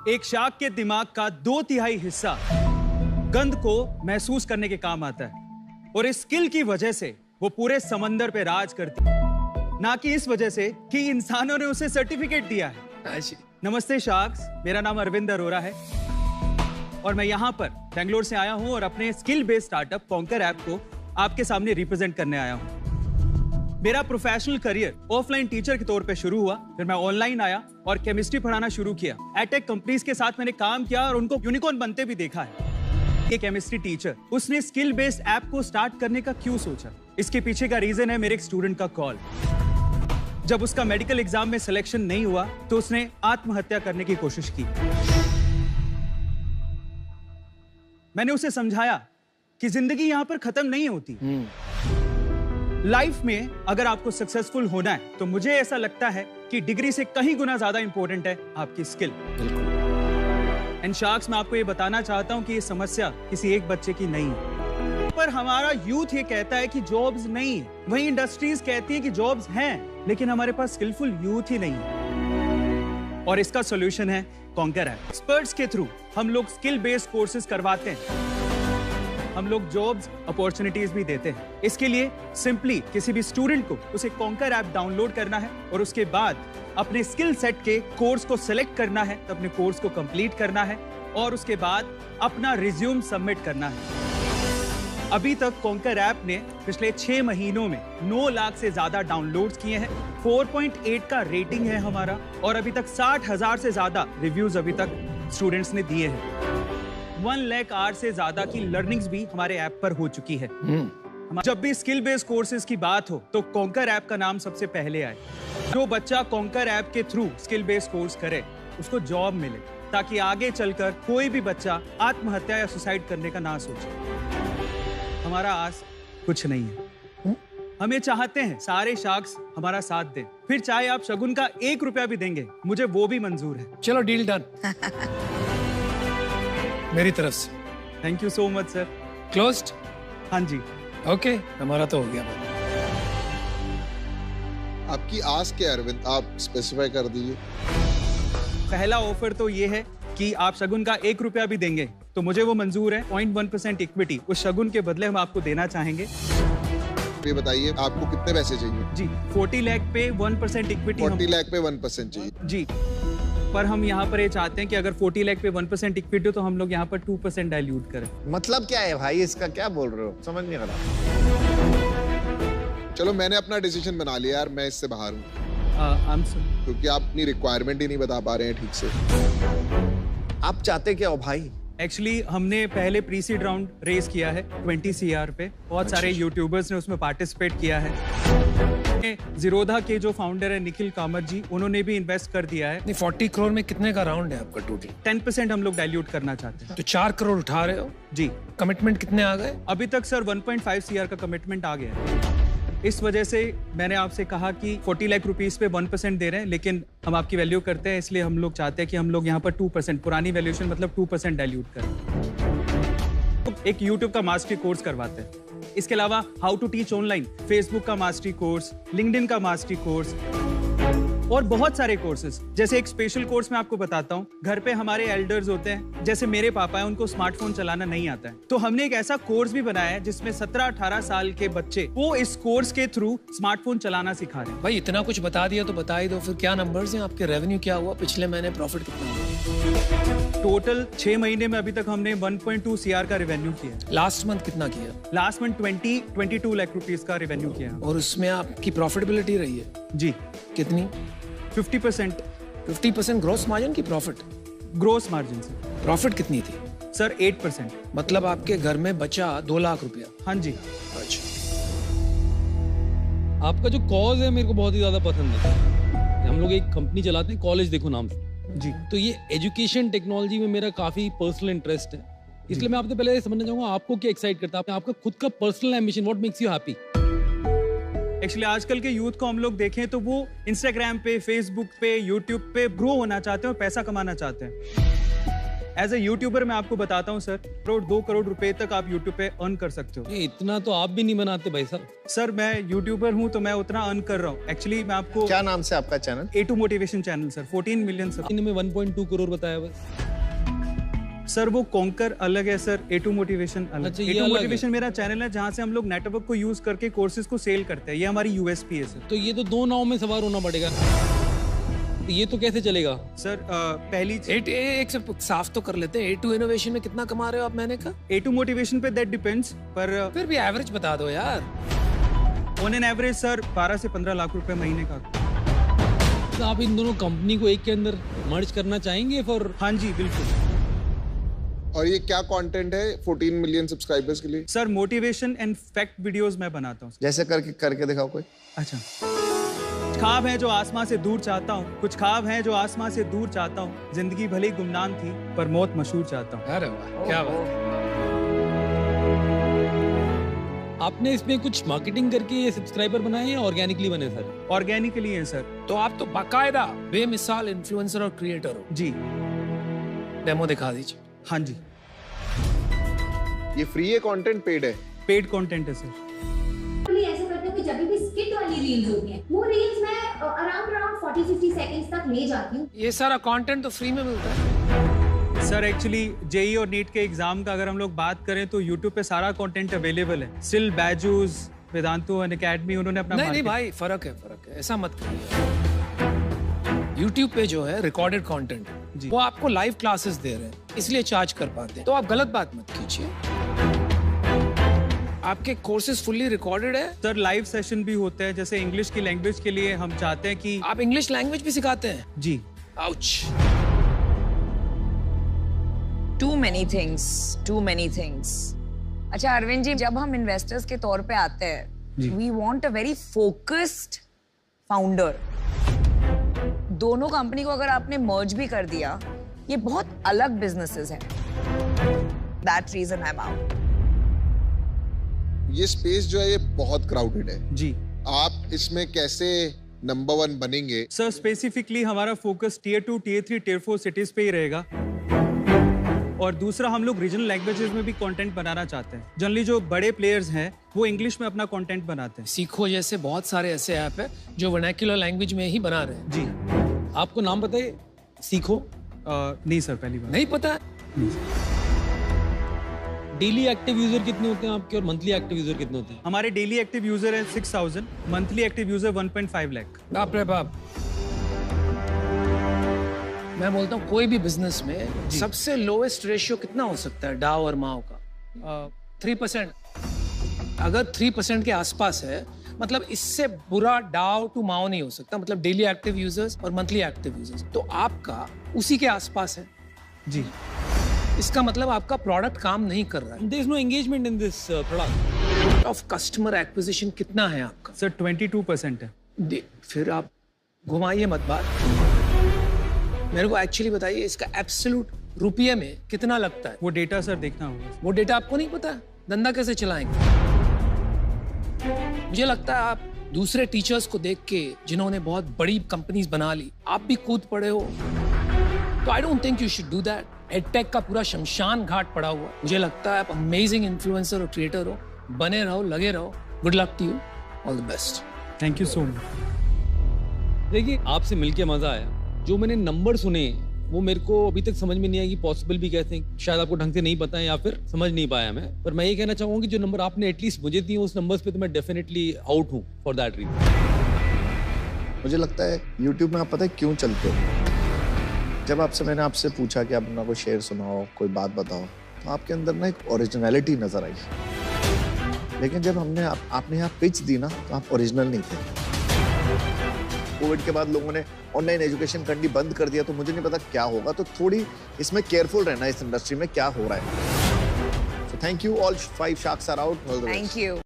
एक शार्क के दिमाग का 2/3 हिस्सा गंध को महसूस करने के काम आता है और इस स्किल की वजह से वो पूरे समंदर पे राज करती है, ना कि इस वजह से कि इंसानों ने उसे सर्टिफिकेट दिया है। नमस्ते शार्क्स, मेरा नाम अरविंद अरोरा है और मैं यहाँ पर बेंगलोर से आया हूँ और अपने skill based startup conquer app को आपके सामने रिप्रेजेंट करने आया हूँ। मेरा प्रोफेशनल करियर ऑफलाइन टीचर के तौर पे शुरू हुआ, फिर मैं ऑनलाइन आया और केमिस्ट्री पढ़ाना शुरू किया। एटेक कंपनीज के साथ मैंने काम किया और उनको यूनिकॉर्न बनते भी देखा है। एक केमिस्ट्री टीचर, उसने स्किल बेस्ड ऐप को स्टार्ट करने का क्यों सोचा? इसके पीछे का रीजन है मेरे एक स्टूडेंट का कॉल। जब उसका मेडिकल एग्जाम में सिलेक्शन नहीं हुआ तो उसने आत्महत्या करने की कोशिश की। मैंने उसे समझाया कि जिंदगी यहां पर खत्म नहीं होती। लाइफ में अगर आपको सक्सेसफुल होना है तो मुझे ऐसा लगता है कि डिग्री से कहीं गुना ज्यादा इंपॉर्टेंट है आपकी स्किल। एंड शार्क्स, मैं आपको ये बताना चाहता हूँ कि ये समस्या किसी एक बच्चे की नहीं है, पर हमारा यूथ ये कहता है कि जॉब्स नहीं है, वही इंडस्ट्रीज कहती हैं कि जॉब्स हैं, लेकिन हमारे पास स्किलफुल यूथ ही नहीं है। और इसका सोल्यूशन है कॉन्कर ऐप। एक्सपर्ट्स के थ्रू हम लोग स्किल बेस्ड कोर्सेज करवाते हैं, हम लोग जॉब्स अपॉर्चुनिटीज भी देते हैं। इसके लिए सिंपली किसी भी स्टूडेंट को उसे कॉन्कर ऐप डाउनलोड करना है और उसके बाद अपने स्किल सेट के कोर्स को सिलेक्ट करना है, तो अपने कोर्स को कंप्लीट करना है और उसके बाद अपना रिज्यूम सबमिट करना है। अभी तक कॉन्कर ऐप ने पिछले 6 महीनों में 9 लाख से ज्यादा डाउनलोड्स किए हैं, 4.8 का रेटिंग है हमारा और अभी तक 60,000 से ज्यादा रिव्यूज अभी तक स्टूडेंट्स ने दिए हैं। 1 लाख आवर्स से ज्यादा की लर्निंग्स भी हमारे ऐप पर हो चुकी है। जब भी स्किल बेस्ड कोर्सेज की बात हो तो कॉन्कर ऐप का नाम सबसे पहले आए। जो बच्चा कॉन्कर ऐप के थ्रू स्किल बेस्ड कोर्स करे उसको जॉब मिले, ताकि आगे चलकर कोई भी बच्चा आत्महत्या या सुसाइड करने का ना सोचे। हमारा आस कुछ नहीं है, हमें चाहते हैं सारे शार्क्स हमारा साथ दें, फिर चाहे आप शगुन का 1 रुपया भी देंगे मुझे वो भी मंजूर है। चलो डील डन। मेरी तरफ से thank you so much sir. Closed? हाँ जी। ओके, हमारा तो हो गया। आपकी आस क्या अरविंद, आप स्पेसिफाई कर दीजिए। पहला ऑफर तो ये है कि आप शगुन का 1 रुपया भी देंगे तो मुझे वो मंजूर है। 0.1% इक्विटी उस शगुन के बदले हम आपको देना चाहेंगे। ये बताइए आपको कितने पैसे चाहिए? जी 40 लाख पे 1% इक्विटी। 40 लाख पे 1% चाहिए जी, पर हम यहाँ पर ये चाहते हैं कि अगर 40 लाख पे 1% इक्विटी हो तो हम लोग यहाँ पर 2% डाइल्यूट करें। मतलब क्या है भाई, इसका क्या बोल रहे हो? समझ नहीं आ रहा। चलो मैंने अपना डिसीजन बना लिया यार, मैं इससे बाहर हूँ। क्योंकि आप अपनी रिक्वायरमेंट ही नहीं बता पा रहे हैं ठीक से। आप चाहते क्या हो भाई? एक्चुअली हमने पहले प्री सीड राउंड रेस किया है 20 CR पे, बहुत सारे यूट्यूबर्स ने उसमें पार्टिसिपेट किया है। जीरोधा के जो फाउंडर है निखिल कामत जी, उन्होंने भी इन्वेस्ट कर दिया है। 40 करोड़ में कितने का राउंड है आपका टोटल? 10% हम लोग डाइल्यूट करना चाहते हैं। तो 4 करोड़ उठा रहे हो जी। कमिटमेंट कितने आ गए? अभी तक सर 1.5 CR का कमिटमेंट आ गया है। इस वजह से मैंने आपसे कहा कि 40 लाख रुपीस पे 1% दे रहे हैं, लेकिन हम आपकी वैल्यू करते हैं, इसलिए हम लोग चाहते हैं कि हम लोग यहाँ पर 2%, पुरानी वैल्यूएशन मतलब 2% डाइल्यूट करें। एक यूट्यूब का मास्टरी कोर्स करवाते हैं, इसके अलावा how to teach online, Facebook का मास्टरी कोर्स, लिंक्डइन का मास्टरी कोर्स और बहुत सारे कोर्सेज। जैसे एक स्पेशल कोर्स मैं आपको बताता हूँ, घर पे हमारे एल्डर्स होते हैं, जैसे मेरे पापा हैं, उनको स्मार्टफोन चलाना नहीं आता है, तो हमने एक ऐसा कोर्स भी बनाया है जिसमें 17-18 साल के बच्चे वो इस कोर्स के थ्रू स्मार्टफोन चलाना सिखा रहे हैं। भाई इतना कुछ बता दिया तो बता ही दो, फिर क्या नंबर्स हैं आपके? रेवेन्यू क्या हुआ पिछले महीने? प्रॉफिट कितना हुआ? टोटल 6 महीने में अभी तक हमने 1.2 CR का रेवेन्यू किया। लास्ट मंथ कितना किया? लास्ट मंथ 22 लाख रुपीस का रेवेन्यू किया। और उसमें आपकी प्रॉफिटेबिलिटी रही है? जी। कितनी? 50%। 50% ग्रोस मार्जिन की प्रॉफिट? ग्रोस मार्जिन से। प्रॉफिट कितनी थी सर? 8%। मतलब आपके घर में बचा 2 लाख रुपया? हाँ जी। अच्छा, आपका जो कॉज है मेरे को बहुत ही ज्यादा पसंद है। हम लोग एक कंपनी चलाते हैं, कॉलेज देखो नाम से जी। तो ये एजुकेशन टेक्नोलॉजी में मेरा काफी पर्सनल इंटरेस्ट है, इसलिए मैं आपसे पहले समझना चाहूंगा आपको क्या एक्साइट करता है, आपका खुद का personal ambition, what makes you happy? Actually आजकल के यूथ को हम लोग देखें तो वो इंस्टाग्राम पे, फेसबुक पे, यूट्यूब पे ग्रो होना चाहते हैं और पैसा कमाना चाहते हैं। एज ए यूट्यूबर मैं आपको बताता हूँ सर, 2 करोड़ रुपए तक आप यूट्यूब पे अर्न कर सकते हो। ये इतना तो आप भी नहीं बनाते भाई साहब। सर मैं यूट्यूबर हूँ तो मैं उतना अर्न कर रहा हूँ। एक्चुअली मैं आपको क्या नाम से आपका channel? A2 motivation channel sir, 14 million sir. इनमें 1.2 करोड़ बताया बस। सर वो कॉन्कर अलग है सर, A2 मोटिवेशन अलग। अच्छा, ये A2 अलग मोटिवेशन मेरा चैनल है जहाँ से हम लोग नेटवर्क को यूज करके कोर्सेज को सेल करते हैं। ये हमारी USP है सर। तो ये तो 2 नाव में सवार होना पड़ेगा, तो ये तो कैसे चलेगा सर? पहली एक से साफ तो कर लेते हैं, A2 इनोवेशन में कितना कमा रहे हो आप महीने का? A2 मोटिवेशन पे दैट डिपेंड्स, पर फिर भी एवरेज बता दो यार। ऑन एन एवरेज सर 12 से 15 लाख रुपए महीने का। तो आप इन दोनों कंपनी को एक के अंदर मर्ज करना चाहेंगे फॉर? हाँ जी बिल्कुल। और ये क्या कंटेंट है 14 मिलियन सब्सक्राइबर्स के लिए? Sir motivation and fact videos मैं बनाता हूँ। जैसे करके दिखाओ कोई। अच्छा, ख्वाब है जो आसमां से दूर चाहता हूँ, कुछ ख्वाब है जो आसमां से दूर चाहता हूँ, जिंदगी भले ही गुमनाम थी पर मौत मशहूर चाहता हूँ। अरे वाह, क्या बात। आपने इसमें कुछ मार्केटिंग करके ये सब्सक्राइबर बनाए या ऑर्गेनिकली बने सर? ऑर्गेनिकली है सर। तो आप तो बाकायदा बेमिसाल इन्फ्लुएंसर और क्रिएटर हो। जी। डेमो दिखा दीजिए। हाँ जी। ये फ्री है कंटेंट, पेड है? पेड कंटेंट है सर। ऐसा करते हैं कि जब भी स्किट वाली रील्स होती हैं, वो रील्स मैं अराउंड 40-50 सेकंड्स तक ले जाती हूँ। ये सारा कंटेंट तो फ्री में मिलता है सर। एक्चुअली जेई और नीट के एग्जाम का अगर हम लोग बात करें तो यूट्यूब पे सारा कंटेंट अवेलेबल है। स्टिल बैजूस, वेदांतु अकेडमी, उन्होंने अपना नहीं भाई, फर्क है, ऐसा मत करिए। यूट्यूब पे जो है रिकॉर्डेड कंटेंट, वो आपको लाइव क्लासेस दे रहे हैं, इसलिए चार्ज कर पाते हैं। तो आप गलत बात मत कीजिए। आपके कोर्सेज फुल्ली रिकॉर्डेड है सर। लाइव सेशन भी होते हैं, जैसे इंग्लिश की लैंग्वेज के लिए हम चाहते हैं कि आप इंग्लिश लैंग्वेज भी सिखाते हैं? जी। आउच। Too many things. अच्छा अरविंद जी, जब हम इन्वेस्टर्स के तौर पे आते हैं, we want a very focused founder. दोनों कंपनी को अगर आपने मर्ज भी कर दिया, ये बहुत अलग बिजनेसेस हैं। That reason I'm out. ये स्पेस जो है ये बहुत क्राउडेड है जी। आप इसमें कैसे नंबर 1 बनेंगे? सर स्पेसिफिकली हमारा focus Tier 2, Tier 3, Tier 4 cities पे ही रहेगा। और दूसरा, हम लोग रीजनल लैंग्वेजेस में भी कंटेंट बनाना चाहते हैं। जनरली जो बड़े प्लेयर्स हैं वो इंग्लिश में अपना कंटेंट बनाते हैं। सीखो जैसे बहुत सारे ऐसे ऐप है जो वर्नाक्युलर लैंग्वेज में ही बना रहे हैं। जी। आपको नाम पता है सीखो? नहीं सर, पहली बार। नहीं पता? डेली एक्टिव यूजर कितने होते हैं आपके और मंथली एक्टिव यूजर कितने होते हैं? हमारे डेली एक्टिव यूजर है 6000, मंथली एक्टिव यूजर 1.5 लाख। बाप रे बाप। मैं बोलता हूँ कोई भी बिजनेस में सबसे लोएस्ट रेशियो कितना हो सकता है डाव और माव का? 3%। अगर 3% के आसपास है, मतलब इससे बुरा डाव टू माव नहीं हो सकता। मतलब डेली एक्टिव यूजर्स और मंथली एक्टिव यूजर्स, तो आपका उसी के आसपास है। जी। इसका मतलब आपका प्रोडक्ट काम नहीं कर रहा है। There is no engagement in this product. Of customer acquisition कितना है आपका? सर 22% है। फिर आप घुमाइए मत बात, मेरे को एक्चुअली बताइए इसका एब्सोल्यूट रुपये में कितना लगता है? वो डेटा सर देखना होगा। वो डेटा आपको नहीं पता? धंधा कैसे चलाएंगे? मुझे लगता है आप दूसरे टीचर्स को देख के, जिन्होंने बहुत बड़ी कंपनीज बना ली, आप भी कूद पड़े हो। तो I don't think you should do that. Edtech का पूरा शमशान घाट पड़ा हुआ। मुझे लगता है आप अमेजिंग इन्फ्लुएंसर और क्रिएटर हो। बने रहो, लगे रहो। Good luck to you, all the best. Thank you so much. देखिए, आपसे मिलके मजा आया। जो मैंने नंबर सुने वो मेरे को अभी तक समझ में नहीं आया कि पॉसिबल भी कैसे हैं। शायद आपको ढंग से नहीं पता है या फिर समझ नहीं पाया मैं। पर मैं ये कहना चाहूंगा कि जो नंबर आपने एटलीस्ट मुझे दिए उस नंबर्स पे तो मैं डेफिनेटली आउट हूँ फॉर दैट रीजन। मुझे लगता है YouTube में आप पता है क्यों चलते हो? जब मैंने आपसे पूछा कि आप अपना कोई शेर सुनाओ, कोई बात बताओ, तो आपके अंदर ना एक ओरिजिनलिटी नजर आई। लेकिन जब आपने यहाँ पिच दी ना, तो आप ओरिजिनल नहीं थे। कोविड के बाद लोगों ने ऑनलाइन एजुकेशन करनी बंद कर दिया, तो मुझे नहीं पता क्या होगा। तो थोड़ी इसमें केयरफुल रहना इस इंडस्ट्री में क्या हो रहा है। So thank you, all 5 sharks are out. Thank you.